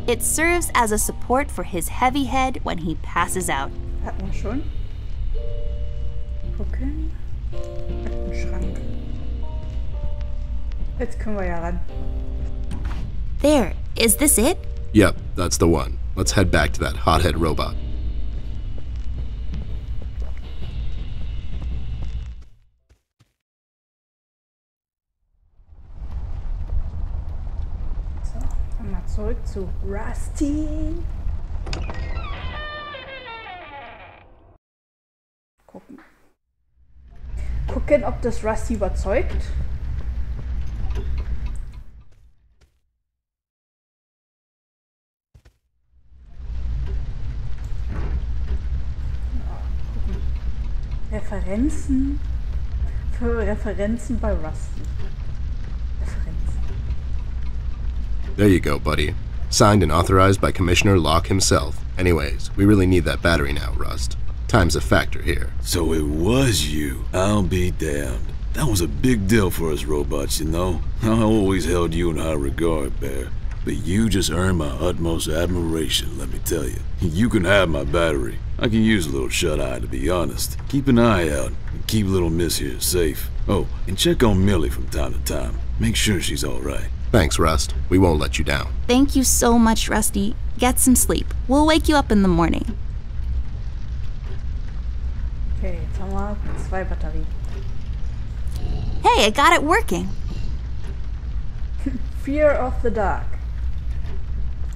It serves as a support for his heavy head when he passes out. Hat man schon. Gucken. Aktenschrank. Jetzt können wir ja ran. There, is this it? Yep, that's the one. Let's head back to that hothead robot. So, dann mal zurück zu Rusty. Gucken, ob das Rusty überzeugt. Referenzen für Referenzen bei Rusty. Referenzen. There you go, buddy. Signed and authorized by Commissioner Locke himself. Anyways, we really need that battery now, Rust. Time's a factor here. So it was you. I'll be damned. That was a big deal for us robots, you know? I always held you in high regard, Bear. But you just earned my utmost admiration, let me tell you. You can have my battery. I can use a little shut-eye, to be honest. Keep an eye out and keep little Miss here safe. Oh, and check on Millie from time to time. Make sure she's all right. Thanks, Rust. We won't let you down. Thank you so much, Rusty. Get some sleep. We'll wake you up in the morning. Okay, jetzt haben wir 2 Batterien. Hey, I got it working. Fear of the Dark.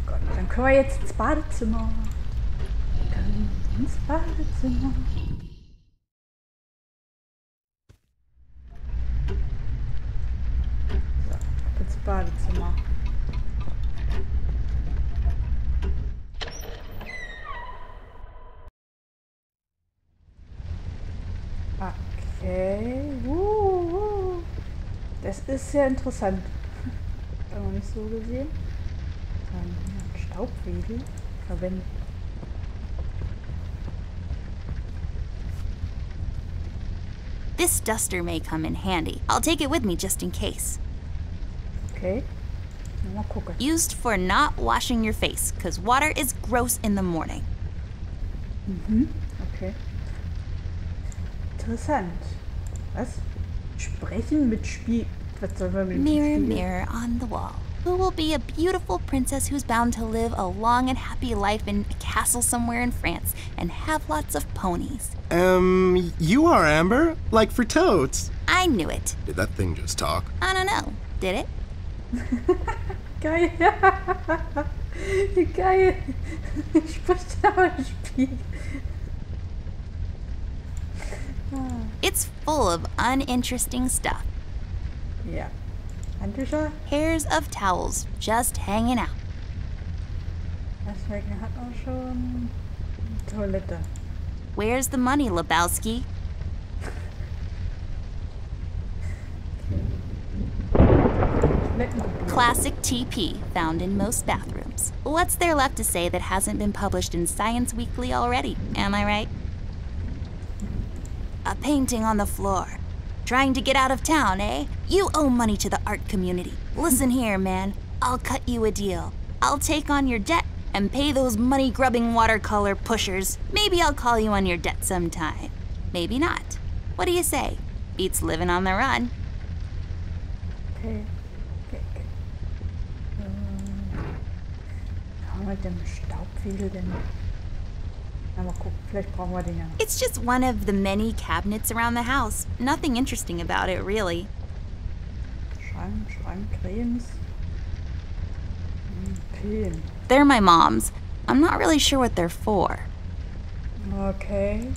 Gott, dann können wir jetzt ins Badezimmer. Ins Badezimmer. So, ab ins Badezimmer. Okay. Das ist sehr interessant. Haben wir nicht so gesehen. Dann einen Staubwedel verwenden. This duster may come in handy. I'll take it with me just in case. Okay. Mal gucken. Used for not washing your face, because water is gross in the morning. Okay. Interessant. Was? Sprechen mit Spiel... Was soll man mit Mirror, Spiel? mirror on the wall. Who will be a beautiful princess who's bound to live a long and happy life in a castle somewhere in France and have lots of ponies? You are, Amber. Like for totes. I knew it. Did that thing just talk? I don't know. Did it? Geil. Geil. Spricht aber Spiel. It's full of uninteresting stuff. Ja. Handtücher. Pairs of towels just hanging out. Deswegen hat man schon Toilette. Where's the money, Lebowski? Classic TP found in most bathrooms. What's there left to say that hasn't been published in Science Weekly already? Am I right? A painting on the floor. Trying to get out of town, eh? You owe money to the art community. Listen here, man. I'll cut you a deal. I'll take on your debt and pay those money-grubbing watercolor pushers. Maybe I'll call you on your debt sometime. Maybe not. What do you say? Beats living on the run. Okay. Haben wir den Staubwedel denn? Na, mal gucken, vielleicht brauchen wir den ja noch. It's just one of the many cabinets around the house. Nothing interesting about it, really. Schrankcremes. Pillen. They're my mom's. I'm not really sure what they're for. Okay.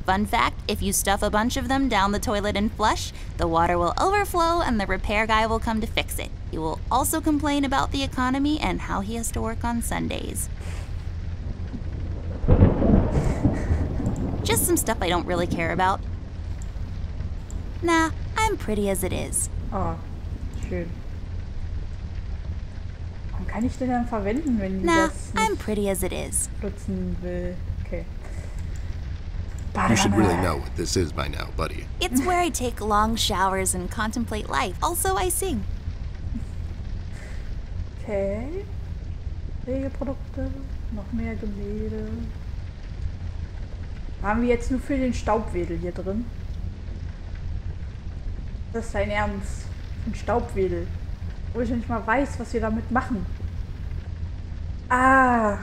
Fun fact, if you stuff a bunch of them down the toilet and flush, the water will overflow and the repair guy will come to fix it. He will also complain about the economy and how he has to work on Sundays. Just some stuff I don't really care about. Nah, I'm pretty as it is. Oh, schön. Warum kann ich den dann verwenden, wenn ich Nah, das I'm nicht pretty as it is. nutzen will? Okay. You should really know what this is by now, buddy. It's where I take long showers and contemplate life. Also, I sing. Okay. Pflegeprodukte, noch mehr Gemälde. Haben wir jetzt nur für den Staubwedel hier drin? Das ist dein Ernst. Ein Staubwedel. Wo ich nicht mal weiß, was wir damit machen. Ach.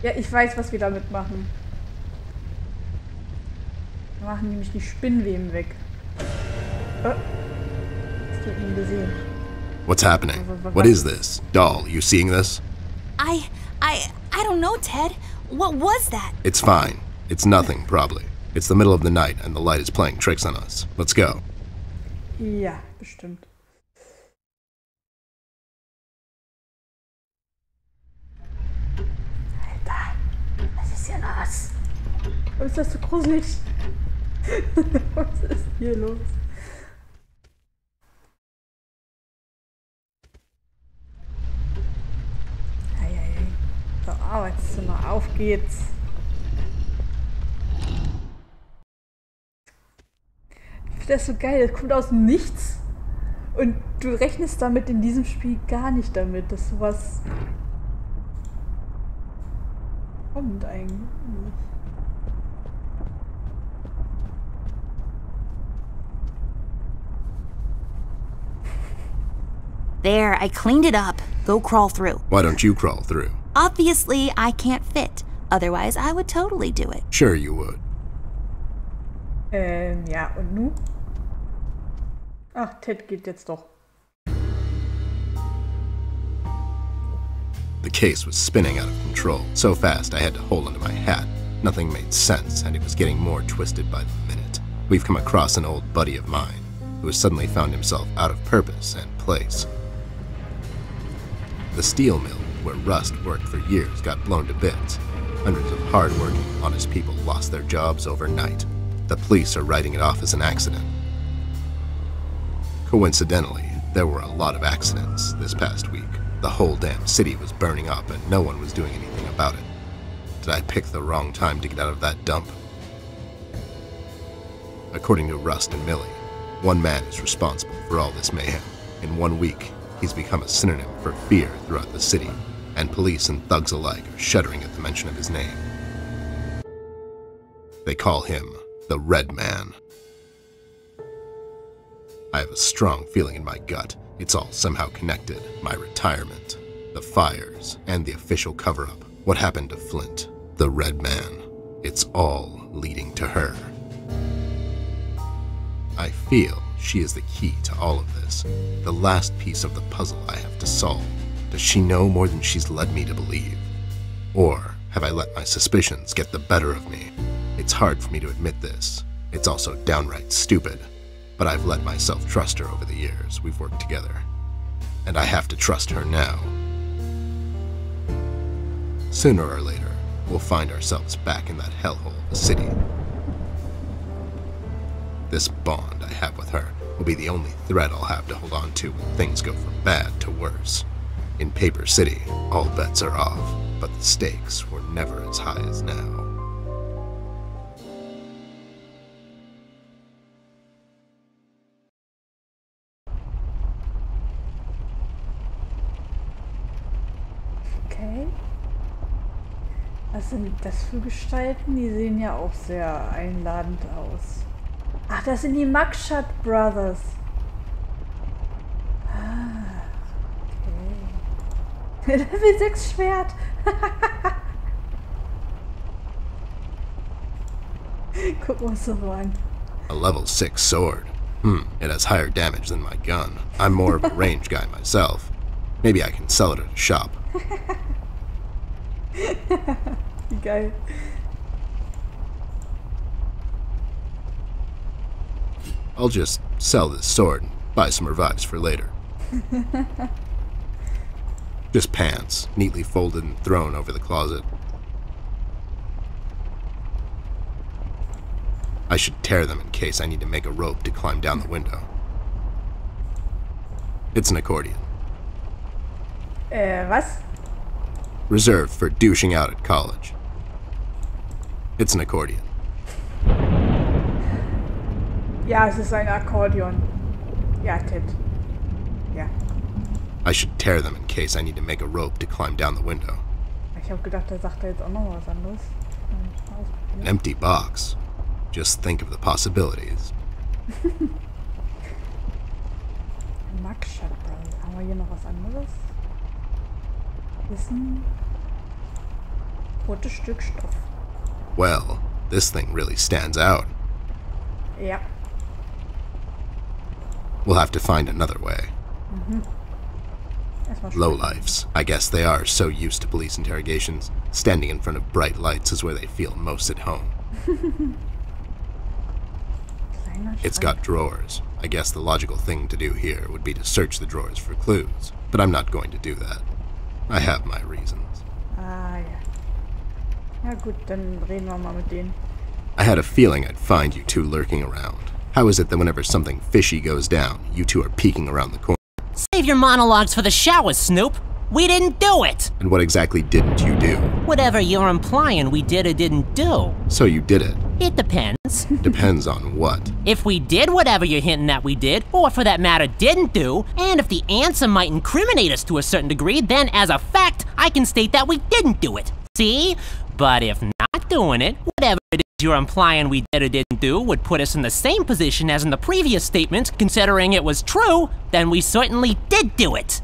Ja, ich weiß, was wir damit machen. Wir machen nämlich die Spinnweben weg. Oh. Hast du ihn gesehen? What's happening? What is this? Doll, you seeing this? I don't know, Ted. What was that? It's fine. It's nothing, probably. It's the middle of the night and the light is playing tricks on us. Let's go. Ja, bestimmt. Alter, was ist hier los? Warum ist das so gruselig? Was ist hier los? So, Arbeitszimmer, auf geht's. Ich finde das so geil, das kommt aus dem Nichts und du rechnest damit in diesem Spiel gar nicht damit, dass sowas kommt eigentlich. There, I cleaned it up. Go crawl through. Why don't you crawl through? Obviously, I can't fit. Otherwise, I would totally do it. Sure you would. Ja, und nu? Ach, Ted geht jetzt doch. The case was spinning out of control, so fast I had to hold onto my hat. Nothing made sense, and it was getting more twisted by the minute. We've come across an old buddy of mine, who has suddenly found himself out of purpose and place. The steel mill, where Rust worked for years, got blown to bits. Hundreds of hard-working, honest people lost their jobs overnight. The police are writing it off as an accident. Coincidentally, there were a lot of accidents this past week. The whole damn city was burning up and no one was doing anything about it. Did I pick the wrong time to get out of that dump? According to Rust and Millie, one man is responsible for all this mayhem. In 1 week, he's become a synonym for fear throughout the city, and police and thugs alike are shuddering at the mention of his name. They call him the Red Man. I have a strong feeling in my gut. It's all somehow connected. My retirement, the fires, and the official cover-up. What happened to Flint, the Red Man. It's all leading to her. I feel she is the key to all of this, the last piece of the puzzle I have to solve. Does she know more than she's led me to believe? Or have I let my suspicions get the better of me? It's hard for me to admit this. It's also downright stupid. But I've let myself trust her over the years we've worked together. And I have to trust her now. Sooner or later, we'll find ourselves back in that hellhole of a city. This bond I have with her will be the only thread I'll have to hold on to when things go from bad to worse. In Paper City, all bets are off, but the stakes were never as high as now. Okay. Was sind das für Gestalten? Die sehen ja auch sehr einladend aus. Ach, das sind die Mugshotboys. Ah, okay. Level 6 Schwert. Guck mal so an. A level 6 sword. It has higher damage than my gun. I'm more of a range guy myself. Maybe I can sell it at a shop. Wie geil. I'll just sell this sword and buy some revives for later. Just pants, neatly folded and thrown over the closet. I should tear them in case I need to make a rope to climb down the window. It's an accordion. Was? Reserved for douching out at college. It's an accordion. Ja, es ist ein Akkordeon. Ja, Ted. Ja. I should tear them in case I need to make a rope to climb down the window. Ich habe gedacht, er sagt da jetzt auch noch was anderes. An empty box. Just think of the possibilities. Mugshotboys. Haben wir hier noch was anderes? Wissen. Rotes Stück Stoff. Well, this thing really stands out. Ja. We'll have to find another way. Erstmal Lowlifes. I guess they are so used to police interrogations. Standing in front of bright lights is where they feel most at home. kleiner It's Schrank. got drawers. I guess the logical thing to do here would be to search the drawers for clues, but I'm not going to do that. I have my reasons. Ah, ja. Ja gut, dann reden wir mal mit denen. I had a feeling I'd find you two lurking around. How is it that whenever something fishy goes down, you two are peeking around the corner? Save your monologues for the shower, Snoop. We didn't do it. And what exactly didn't you do? Whatever you're implying we did or didn't do. So you did it. It depends. Depends on what. If we did whatever you're hinting that we did, or for that matter didn't do, and if the answer might incriminate us to a certain degree, then as a fact, I can state that we didn't do it. See? But if not doing it, whatever it is you're implying we did or didn't do would put us in the same position as in the previous statement, considering it was true, then we certainly did do it.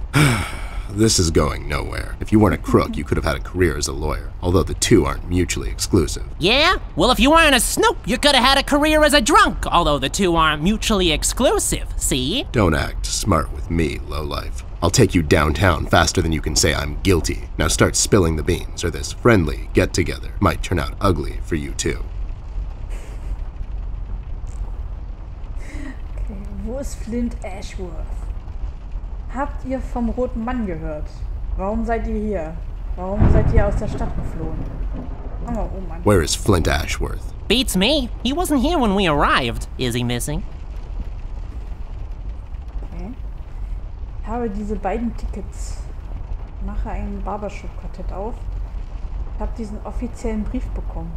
This is going nowhere. If you weren't a crook, you could have had a career as a lawyer, although the two aren't mutually exclusive. Yeah? Well, if you weren't a Snoop, you could have had a career as a drunk, although the two aren't mutually exclusive, see? Don't act smart with me, lowlife. I'll take you downtown faster than you can say I'm guilty. Now start spilling the beans, or this friendly get-together might turn out ugly for you too. Okay, wo ist Flint Ashworth? Habt ihr vom Roten Mann gehört? Warum seid ihr hier? Warum seid ihr aus der Stadt geflohen? Oh Mann. Where is Flint Ashworth? Beats me. He wasn't here when we arrived. Is he missing? Okay. Ich habe diese beiden Tickets. Mache ein Barbershop-Quartett auf. Ich habe diesen offiziellen Brief bekommen.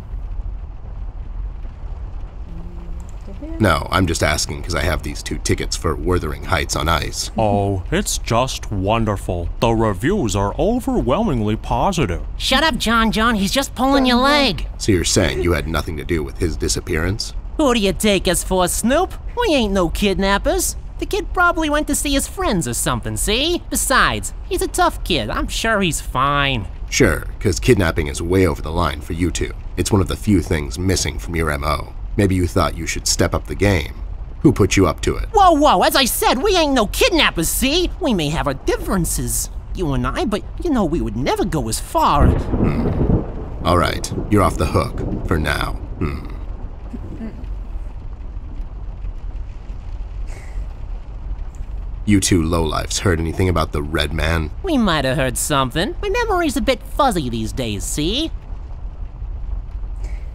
No, I'm just asking because I have these two tickets for Wuthering Heights on ice. Oh, it's just wonderful. The reviews are overwhelmingly positive. Shut up, John. He's just pulling your leg. So you're saying you had nothing to do with his disappearance? Who do you take us for, Snoop? We ain't no kidnappers. The kid probably went to see his friends or something, see? Besides, he's a tough kid. I'm sure he's fine. Sure, because kidnapping is way over the line for you two. It's one of the few things missing from your MO. Maybe you thought you should step up the game. Who put you up to it? Whoa, as I said, we ain't no kidnappers, see? We may have our differences, you and I, but you know we would never go as far. All right, you're off the hook, for now. You two lowlifes heard anything about the Red Man? We might have heard something. My memory's a bit fuzzy these days, see?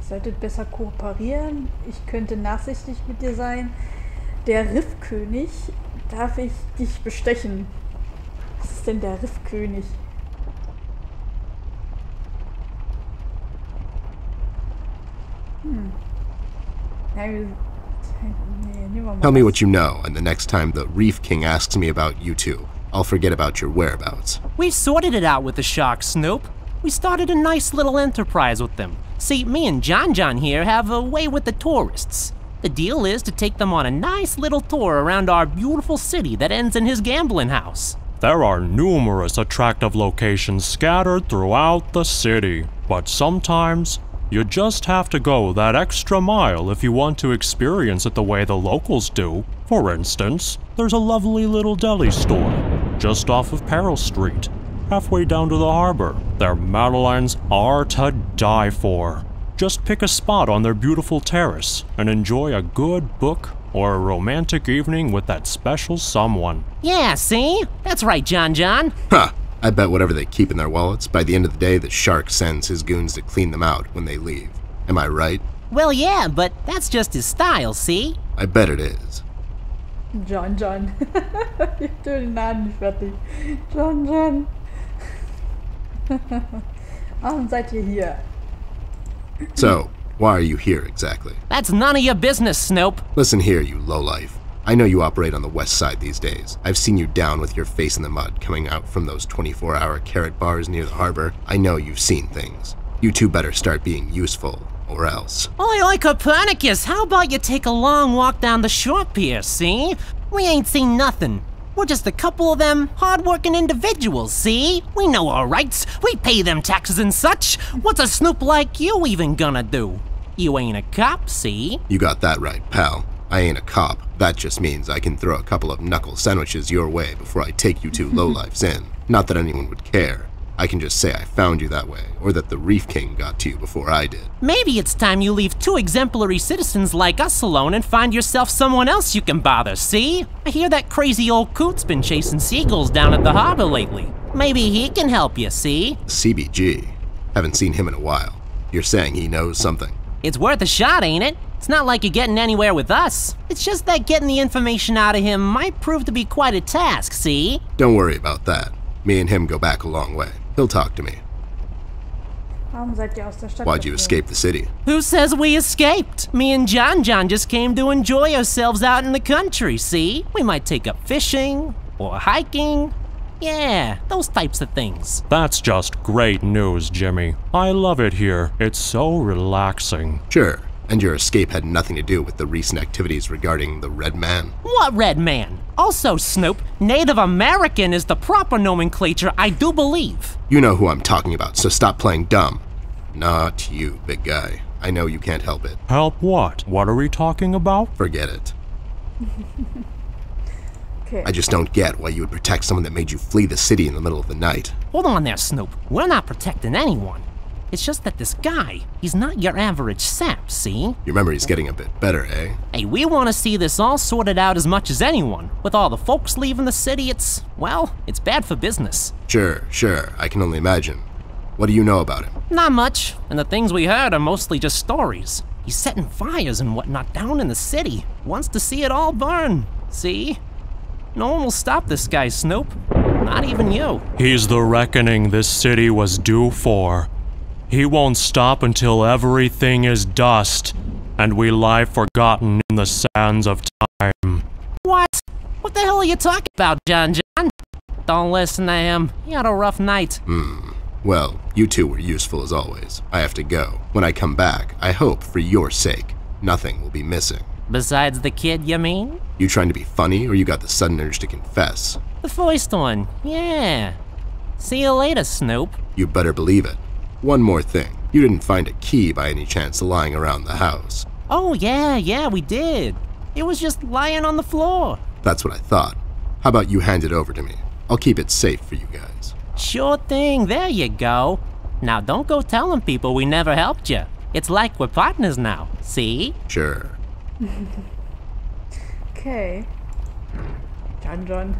Solltet besser kooperieren. Ich könnte nachsichtig mit dir sein. Der Riffkönig, darf ich dich bestechen? Was ist denn der Riffkönig? Tell me what you know, and the next time the Reef King asks me about you two, I'll forget about your whereabouts. We've sorted it out with the sharks, Snoop. We started a nice little enterprise with them. See, me and John here have a way with the tourists. The deal is to take them on a nice little tour around our beautiful city that ends in his gambling house. There are numerous attractive locations scattered throughout the city, but sometimes you just have to go that extra mile if you want to experience it the way the locals do. For instance, there's a lovely little deli store just off of Peril Street, halfway down to the harbor. Their madeleines are to die for. Just pick a spot on their beautiful terrace and enjoy a good book or a romantic evening with that special someone. Yeah, see? That's right, John. Ha! I bet whatever they keep in their wallets, by the end of the day, the shark sends his goons to clean them out when they leave. Am I right? Well, yeah, but that's just his style, see? I bet it is. John. Ich tue den Namen nicht fertig. John. Warum seid ihr hier? So, why are you here exactly? That's none of your business, Snoop. Listen here, you lowlife. I know you operate on the west side these days. I've seen you down with your face in the mud coming out from those 24-hour carrot bars near the harbor. I know you've seen things. You two better start being useful, or else. Oi, Copernicus, how about you take a long walk down the shore pier, see? We ain't seen nothing. We're just a couple of them hard-working individuals, see? We know our rights. We pay them taxes and such. What's a snoop like you even gonna do? You ain't a cop, see? You got that right, pal. I ain't a cop. That just means I can throw a couple of knuckle sandwiches your way before I take you two lowlifes in. Not that anyone would care. I can just say I found you that way, or that the Reef King got to you before I did. Maybe it's time you leave two exemplary citizens like us alone and find yourself someone else you can bother, see? I hear that crazy old coot's been chasing seagulls down at the harbor lately. Maybe he can help you, see? CBG. Haven't seen him in a while. You're saying he knows something? It's worth a shot, ain't it? It's not like you're getting anywhere with us. It's just that getting the information out of him might prove to be quite a task, see? Don't worry about that. Me and him go back a long way. He'll talk to me. Warum seid ihr aus der Stadt Why'd you geflohen? escape the city? Who says we escaped? Me and John just came to enjoy ourselves out in the country, see? We might take up fishing or hiking. Yeah, those types of things. That's just great news, Jimmy. I love it here. It's so relaxing. Sure. And your escape had nothing to do with the recent activities regarding the Red Man? What Red Man? Also, Snoop, Native American is the proper nomenclature, I do believe. You know who I'm talking about, so stop playing dumb. Not you, big guy. I know you can't help it. Help what? What are we talking about? Forget it. Okay. I just don't get why you would protect someone that made you flee the city in the middle of the night. Hold on there, Snoop. We're not protecting anyone. It's just that this guy, he's not your average sap, see? Your memory's getting a bit better, eh? Hey, we want to see this all sorted out as much as anyone. With all the folks leaving the city, it's bad for business. Sure. I can only imagine. What do you know about him? Not much, and the things we heard are mostly just stories. He's setting fires and whatnot down in the city. Wants to see it all burn, see? No one will stop this guy, Snoop. Not even you. He's the reckoning this city was due for. He won't stop until everything is dust, and we lie forgotten in the sands of time. What? What the hell are you talking about, John? Don't listen to him. He had a rough night. Well, you two were useful as always. I have to go. When I come back, I hope, for your sake, nothing will be missing. Besides the kid, you mean? You trying to be funny, or you got the sudden urge to confess? The first one, yeah. See you later, Snoop. You better believe it. One more thing. You didn't find a key by any chance lying around the house. Oh, yeah, we did. It was just lying on the floor. That's what I thought. How about you hand it over to me? I'll keep it safe for you guys. Sure thing, there you go. Now don't go telling people we never helped you. It's like we're partners now, see? Sure. Okay. John.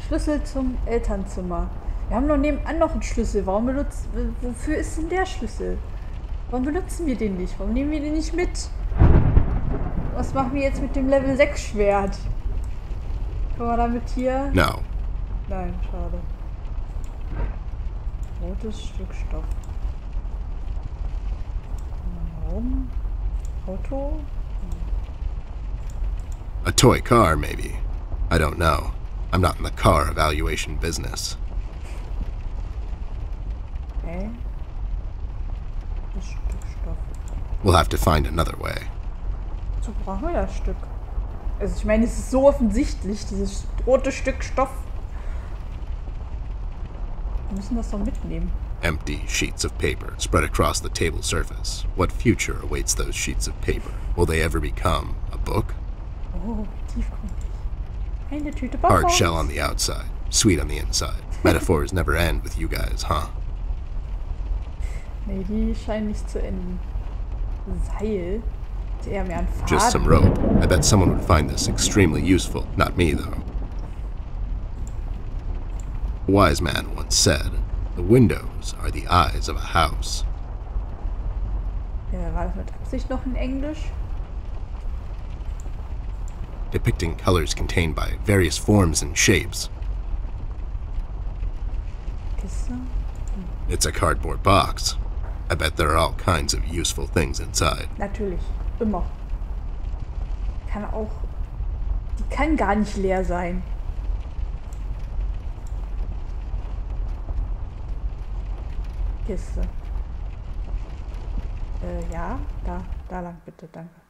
Schlüssel zum Elternzimmer. Wir haben noch nebenan noch einen Schlüssel. Wofür ist denn der Schlüssel? Warum benutzen wir den nicht? Warum nehmen wir den nicht mit? Was machen wir jetzt mit dem Level 6 Schwert? Können wir damit hier? No. Nein, schade. Rotes Stück Stoff. Warum? Auto? A toy car, maybe. I don't know. I'm not in the car evaluation business. Okay. Das Stück Stoff. We'll have to find another way. So brauchen wir das Stück. Also ich meine, es ist so offensichtlich, dieses rote Stück Stoff. Wir müssen das doch mitnehmen. Empty sheets of paper spread across the table surface. What future awaits those sheets of paper? Will they ever become a book? Oh, tiefgründig. Eine Tüte Hard Bonbons. shell on the outside, sweet on the inside. Metaphors never end with you guys, huh? Nee, die scheinen nicht zu enden. Seil. Ist eher mehr ein Faden. Just some rope. I bet someone would find this extremely useful. Not me, though. A wise man once said, "The windows are the eyes of a house." Ja, war das mit Absicht noch in Englisch? Depicting colors contained by various forms and shapes. Kiste? It's a cardboard box. I bet there are all kinds of useful things inside. Natürlich. Immer. Kann auch Die kann gar nicht leer sein. Kiste. Ja, da lang bitte, danke.